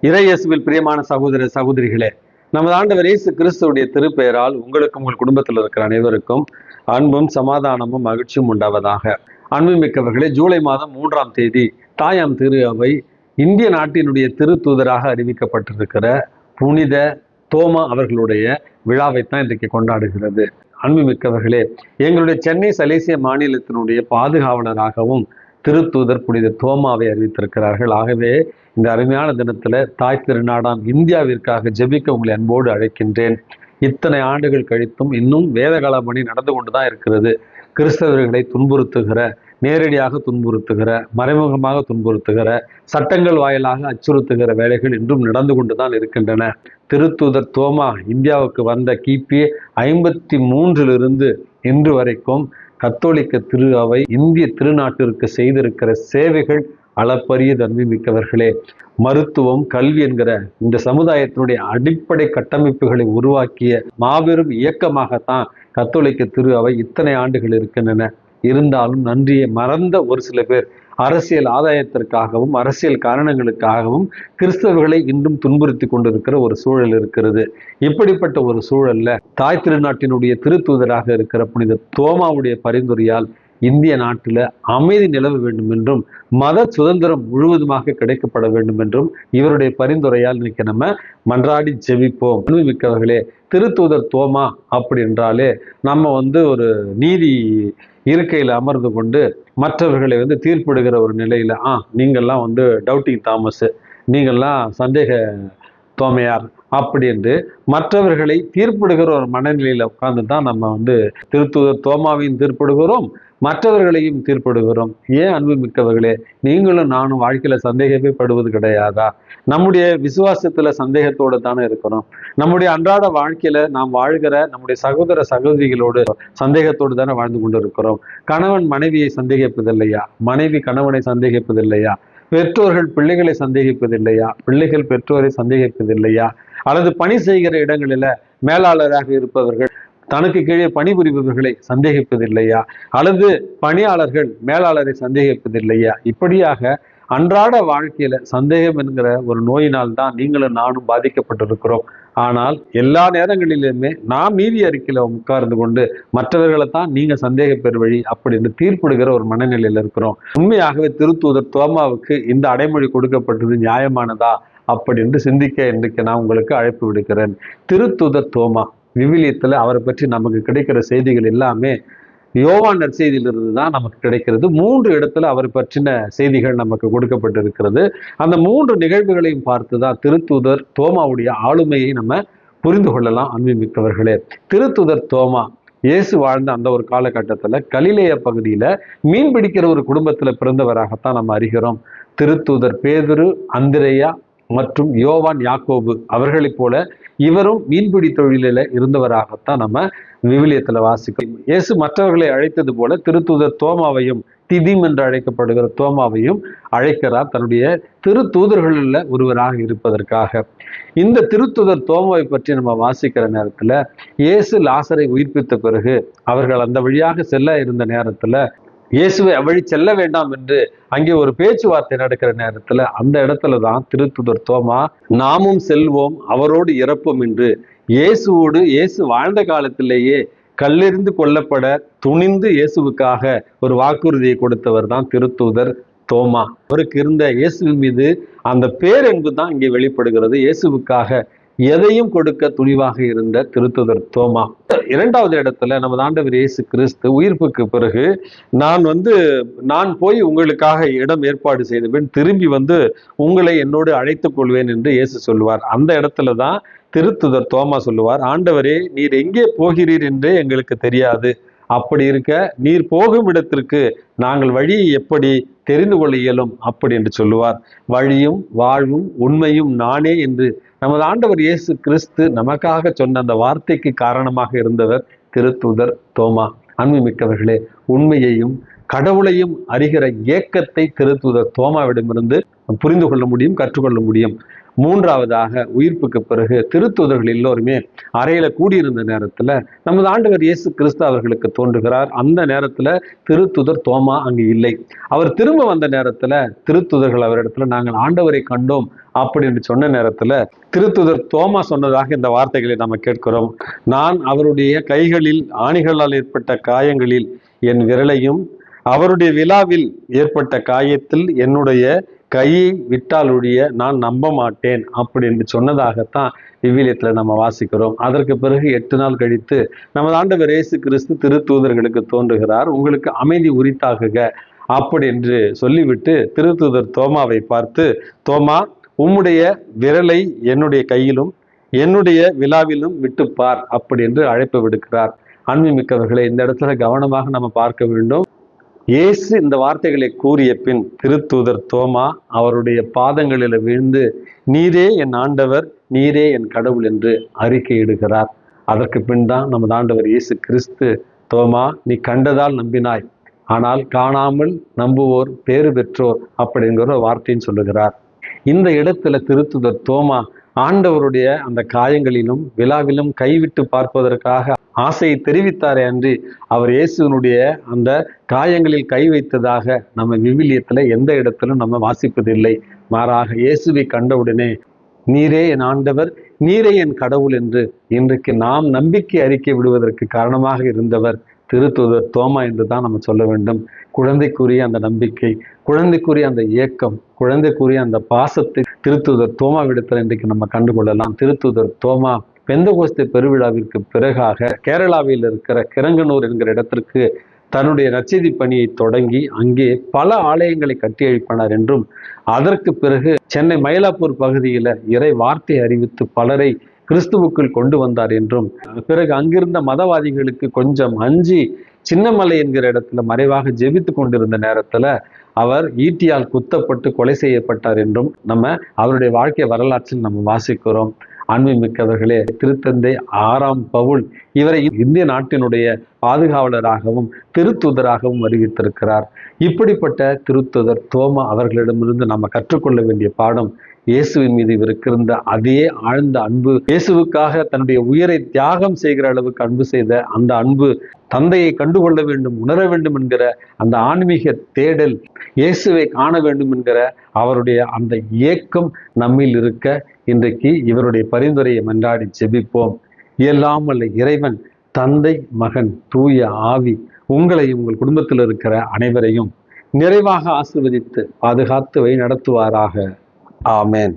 இறையேசுவில் பிரியமான சகோதர சகோதரிகளே, நமது ஆண்டவர் இயேசு கிறிஸ்துவுடைய திருப்பெயரால் உங்களுக்கும் உங்கள் குடும்பத்தில் இருக்கிற அனைவருக்கும் அன்பும் சமாதானமும் மகிழ்ச்சியும் உண்டாவதாக. அன்புமிக்கவர்களே, ஜூலை மாதம் 3ஆம் தேதி தாயாம் திரு அவை இந்திய நாட்டினுடைய திருத்தூதராக அறிவிக்கப்பட்டிருக்கிற புனித தோமா அவர்களுடைய விழாவைத்தான் இன்றைக்கு கொண்டாடுகிறது. அன்புமிக்கவர்களே, எங்களுடைய சென்னை சலேசிய மாநிலத்தினுடைய பாதுகாவலராகவும் திருத்தூதர் புனித தோமாவை அறிவித்திருக்கிறார்கள். ஆகவே இந்த அருமையான தினத்துல தாய் திருநாடாம் இந்தியாவிற்காக ஜெபிக்க உங்களை அன்போடு அழைக்கின்றேன். இத்தனை ஆண்டுகள் கழித்தும் இன்னும் வேதகால பணி நடந்து கொண்டுதான் இருக்கிறது. கிறிஸ்தவர்களை துன்புறுத்துகிற, நேரடியாக துன்புறுத்துகிற, மறைமுகமாக துன்புறுத்துகிற, சட்டங்கள் வாயிலாக அச்சுறுத்துகிற வேலைகள் இன்றும் நடந்து கொண்டுதான் இருக்கின்றன. திருத்தூதர் தோமா இந்தியாவுக்கு வந்த கிபி 53 இன்று வரைக்கும் கத்தோலிக்க திரு அவை இந்திய திருநாட்டிற்கு செய்திருக்கிற சேவைகள் அளப்பரிய தன்மை மிக்கவர்களே. மருத்துவம், கல்வி என்கிற இந்த சமுதாயத்தினுடைய அடிப்படை கட்டமைப்புகளை உருவாக்கிய மாபெரும் இயக்கமாகத்தான் கத்தோலிக்க திரு அவை இத்தனை ஆண்டுகள் இருக்கின்றன. இருந்தாலும் நன்றியை மறந்த ஒரு சில பேர் அரசியல் ஆதாயத்திற்காகவும் அரசியல் காரணங்களுக்காகவும் கிறிஸ்தவர்களை இன்றும் துன்புறுத்தி கொண்டிருக்கிற ஒரு சூழல் இருக்கிறது. இப்படிப்பட்ட ஒரு சூழல்ல தாய் திருநாட்டினுடைய திருத்தூதராக இருக்கிற புனித தோமாவுடைய பரிந்துரையால் இந்திய நாட்டில் அமைதி நிலவ வேண்டும் என்றும் மத சுதந்திரம் முழுவதுமாக கிடைக்கப்பட வேண்டும் என்றும் இவருடைய பரிந்துரையால் இன்னைக்கு நம்ம மன்றாடி ஜெபிப்போம். மிக்கவர்களே, திருத்தூதர் தோமா அப்படி என்றாலே நம்ம ஒரு நீதி இருக்கையில் அமர்ந்து கொண்டு மற்றவர்களை தீர்ப்பிடுகிற ஒரு நிலையில நீங்கள்லாம் டவுட்டிங் தாமஸ், நீங்கள்லாம் சந்தேக தோமையார் அப்படி என்று மற்றவர்களை தீர்ப்பிடுகிற ஒரு மனநிலையில உட்கார்ந்து தான் நம்ம திருத்தூதர் தோமாவையும் தீர்ப்பிடுகிறோம், மற்றவர்களையும் தீர்ப்பிடுகிறோம். ஏன் அன்பு மிக்கவர்களே, நீங்களும் நானும் வாழ்க்கையில சந்தேகமே படுவது கிடையாதா? நம்முடைய விசுவாசத்துல சந்தேகத்தோடு தானே இருக்கிறோம். நம்முடைய அன்றாட வாழ்க்கையில நாம் வாழ்கிற நம்முடைய சகோதர சகோதரிகளோடு சந்தேகத்தோடு தானே வாழ்ந்து கொண்டு இருக்கிறோம். கணவன் மனைவியை சந்தேகிப்பதில்லையா? மனைவி கணவனை சந்தேகிப்பதில்லையா? பெற்றோர்கள் பிள்ளைகளை சந்தேகிப்பதில்லையா? பிள்ளைகள் பெற்றோரை சந்தேகிப்பதில்லையா? அல்லது பணி செய்கிற இடங்களில மேலாளராக இருப்பவர்கள் தனக்கு கீழே பணிபுரிபவர்களை சந்தேகிப்பதில்லையா? அல்லது பணியாளர்கள் மேலாளரை சந்தேகிப்பதில்லையா? இப்படியாக அன்றாட வாழ்க்கையில சந்தேகம் என்கிற ஒரு நோயினால் தான் நீங்களும் நானும் பாதிக்கப்பட்டிருக்கிறோம். ஆனால் எல்லா நேரங்களிலுமே நாம் நீதி அறிக்கையில உட்கார்ந்து கொண்டு மற்றவர்களை தான் நீங்க சந்தேக பெரு வழி அப்படின்னு தீர்ப்பிடுகிற ஒரு மனநிலையில இருக்கிறோம். உண்மையாகவே திருத்தூதர் தோமாவுக்கு இந்த அடைமொழி கொடுக்கப்பட்டது நியாயமானதா அப்படின்னு சிந்திக்க இன்றைக்கு நான் உங்களுக்கு அழைப்பு விடுக்கிறேன். திருத்தூதர் தோமா விவிலியத்துல அவரை பற்றி நமக்கு கிடைக்கிற செய்திகள் எல்லாமே யோவான் நற்செய்தியிலிருந்து தான் நமக்கு கிடைக்கிறது. 3 இடத்துல அவரை பற்றின செய்திகள் நமக்கு கொடுக்கப்பட்டிருக்கிறது. அந்த 3 நிகழ்வுகளையும் பார்த்துதான் திருத்தூதர் தோமாவுடைய ஆளுமையை நம்ம புரிந்து கொள்ளலாம். அன்புமிக்கவர்களே, திருத்தூதர் தோமா இயேசு வாழ்ந்த அந்த ஒரு காலகட்டத்துல கலிலேய பகுதியில மீன் பிடிக்கிற ஒரு குடும்பத்துல பிறந்தவராகத்தான் நம்ம அறிகிறோம். திருத்தூதர் பேதுரு, அந்திரேயா மற்றும் யோவான், யாக்கோபு அவர்களைப் போல இவரும் மீன்பிடி தொழிலில இருந்தவராகத்தான் நம்ம விவிலியத்துல வாசிக்கிறோம். இயேசு மற்றவர்களை அழைத்தது போல திருத்தூதர் தோமாவையும், திதிம் என்று அழைக்கப்படுகிற தோமாவையும் அழைக்கிறார் தன்னுடைய திருத்தூதர்களில் ஒருவராக இருப்பதற்காக. இந்த திருத்தூதர் தோமாவை பற்றி நம்ம வாசிக்கிற நேரத்துல இயேசு லாசரை உயிர்ப்பித்த பிறகு அவர்கள் அந்த வழியாக செல்ல இருந்த நேரத்துல இயேசுவை அவ்வழி செல்ல வேண்டாம் என்று அங்கே ஒரு பேச்சுவார்த்தை நடக்கிற நேரத்துல அந்த இடத்துலதான் திருத்தூதர் தோமா நாமும் செல்வோம் அவரோடு இறப்போம் என்று இயேசு வாழ்ந்த காலத்திலேயே கல்லெறிந்து கொல்லப்பட துணிந்து இயேசுவுக்காக ஒரு வாக்குறுதியை கொடுத்தவர் தான் திருத்தூதர் தோமா. அவருக்கு இருந்த இயேசுவின் மீது அந்த பேரன்பு தான் இங்கே வெளிப்படுகிறது. இயேசுவுக்காக எதையும் கொடுக்க துணிவாக இருந்த திருத்தூதர் தோமா. 2வது இடத்துல நமது ஆண்டவர் இயேசு கிறிஸ்து உயிர்ப்புக்கு பிறகு நான் போய் உங்களுக்காக இடம் ஏற்பாடு செய்தேன், திரும்பி உங்களை என்னோடு அழைத்துக் கொள்வேன் என்று இயேசு சொல்லுவார். அந்த இடத்துலதான் திருத்தூதர் தோமா சொல்லுவார், ஆண்டவரே, நீர் எங்கே போகிறீர் என்றே எங்களுக்கு தெரியாது. அப்படி இருக்க நீர் போகும் இடத்திற்கு நாங்கள் வழியை எப்படி தெரிந்து கொள்ள இயலும் அப்படி என்று சொல்லுவார். வழியும் வாழ்வும் உண்மையும் நானே என்று நமது ஆண்டவர் இயேசு கிறிஸ்து நமக்காக சொன்ன அந்த வார்த்தைக்கு காரணமாக இருந்தவர் திருத்தூதர் தோமா. அன்புமிக்கவர்களே, உண்மையையும் கடவுளையும் அறிகிற ஏக்கத்தை திருத்தூதர் தோமாவிடமிருந்து புரிந்து கொள்ள முடியும், கற்றுக்கொள்ள முடியும். மூன்றாவதாக, உயிர்ப்புக்கு பிறகு திருத்தூதர்கள் எல்லோருமே அறையில கூடியிருந்த நேரத்துல நமது ஆண்டவர் இயேசு கிறிஸ்து அவர்களுக்கு தோன்றுகிறார். அந்த நேரத்துல திருத்தூதர் தோமா அங்கு இல்லை. அவர் திரும்ப வந்த நேரத்துல திருத்தூதர்கள் அவரிடத்துல நாங்கள் ஆண்டவரை கண்டோம் அப்படின்னு சொன்ன நேரத்துல திருத்தூதர் தோமா சொன்னதாக இந்த வார்த்தைகளை நம்ம கேட்கிறோம். நான் அவருடைய கைகளில் ஆணிகளால் ஏற்பட்ட காயங்களில் என் விரலையும் அவருடைய விழாவில் ஏற்பட்ட காயத்தில் என்னுடைய கையை விட்டாலொழிய நான் நம்ப மாட்டேன் அப்படின்னு சொன்னதாகத்தான் விவிலியத்துல நம்ம வாசிக்கிறோம். அதற்கு பிறகு 8 நாள் கழித்து நமது ஆண்டவர் இயேசு கிறிஸ்து திருத்தூதர்களுக்கு தோன்றுகிறார். உங்களுக்கு அமைதி உரித்தாகுக அப்படி என்று சொல்லிவிட்டு திருத்தூதர் தோமாவை பார்த்து, தோமா, உம்முடைய விரலை என்னுடைய கையிலும் என்னுடைய விழாவிலும் விட்டுப்பார் அப்படி என்று அழைப்பு விடுக்கிறார். அன்புமிக்கவர்களை, இந்த இடத்துல கவனமாக நம்ம பார்க்க வேண்டும். இயேசு இந்த வார்த்தைகளை கூறிய பின் திருத்தூதர் தோமா அவருடைய பாதங்களில் விழுந்து, நீரே என் ஆண்டவர், நீரே என் கடவுள் என்று அறிக்கையிடுகிறார். அதற்கு பின் தான் நமது ஆண்டவர் இயேசு கிறிஸ்து, தோமா, நீ கண்டதால் நம்பினாய், ஆனால் காணாமல் நம்புவோர் பேறு பெற்றோர் அப்படிங்கிற வார்த்தையும் சொல்லுகிறார். இந்த இடத்துல திருத்தூதர் தோமா ஆண்டவருடைய அந்த காயங்களிலும் விழாவிலும் கைவிட்டு பார்ப்பதற்காக ஆசையை தெரிவித்தாரே அன்றி அவர் இயேசுனுடைய அந்த காயங்களில் கை வைத்ததாக நம்ம விவிலியத்துல எந்த இடத்திலும் நம்ம வாசிப்பதில்லை. மாறாக இயேசுவை கண்டவுடனே, நீரே என் ஆண்டவர், நீரே என் கடவுள் என்று இன்றைக்கு நாம் நம்பிக்கை அறிக்கை விடுவதற்கு காரணமாக இருந்தவர் திருத்தூதர் தோமா என்று தான் நம்ம சொல்ல வேண்டும். குழந்தைக்குரிய அந்த நம்பிக்கை, குழந்தைக்குரிய அந்த ஏக்கம், குழந்தைக்குரிய அந்த பாசத்தை திருத்தூதர் தோமாவிடத்தில் இன்றைக்கு நம்ம கண்டுகொள்ளலாம். திருத்தூதர் தோமா பெந்தகோஸ்தே பெருவிழாவிற்கு பிறகாக கேரளாவில் இருக்கிற கிரங்கனூர் என்கிற இடத்திற்கு தன்னுடைய நற்செய்தி பணியை தொடங்கி அங்கே பல ஆலயங்களை கட்டி எழுப்பினார் என்றும், அதற்கு பிறகு சென்னை மயிலாப்பூர் பகுதியில இறை வார்த்தை அறிவித்து பலரை கிறிஸ்துவுக்குள் கொண்டு வந்தார் என்றும், பிறகு அங்கிருந்த மதவாதிகளுக்கு கொஞ்சம் அஞ்சி சின்னமலை என்கிற இடத்துல மறைவாக ஜெபித்து கொண்டிருந்த நேரத்துல அவர் ஈட்டியால் குத்தப்பட்டு கொலை செய்யப்பட்டார் என்றும் நம்ம அவருடைய வாழ்க்கை வரலாற்றில் நம்ம வாசிக்கிறோம். அன்புமிக்கவர்களே, திருத்தந்தை 6ஆம் பவுல் இவரை இந்திய நாட்டினுடைய பாதுகாவலராகவும் திருத்தூதராகவும் அறிவித்திருக்கிறார். இப்படிப்பட்ட திருத்தூதர் தோமா அவர்களிடமிருந்து நம்ம கற்றுக்கொள்ள வேண்டிய பாடம், இயேசுவின் மீது இருக்கின்ற அதே ஆழ்ந்த அன்பு, இயேசுவுக்காக தன்னுடைய உயிரை தியாகம் செய்கிற அளவுக்கு அன்பு செய்த அந்த அன்பு, தந்தையை கண்டுகொள்ள வேண்டும், உணர வேண்டும் என்கிற அந்த ஆன்மீக தேடல், இயேசுவை காண வேண்டும் என்கிற அவருடைய அந்த ஏக்கம் நம்மில் இருக்க இன்றைக்கு இவருடைய பரிந்துரையை மன்றாடி ஜெபிப்போம். எல்லாம் வல்ல இறைவன், தந்தை, மகன், தூய ஆவி உங்களையும் உங்கள் குடும்பத்தில் இருக்கிற அனைவரையும் நிறைவாக ஆசீர்வதித்து பாதுகாத்து வழி நடத்துவாராக. ஆமென்.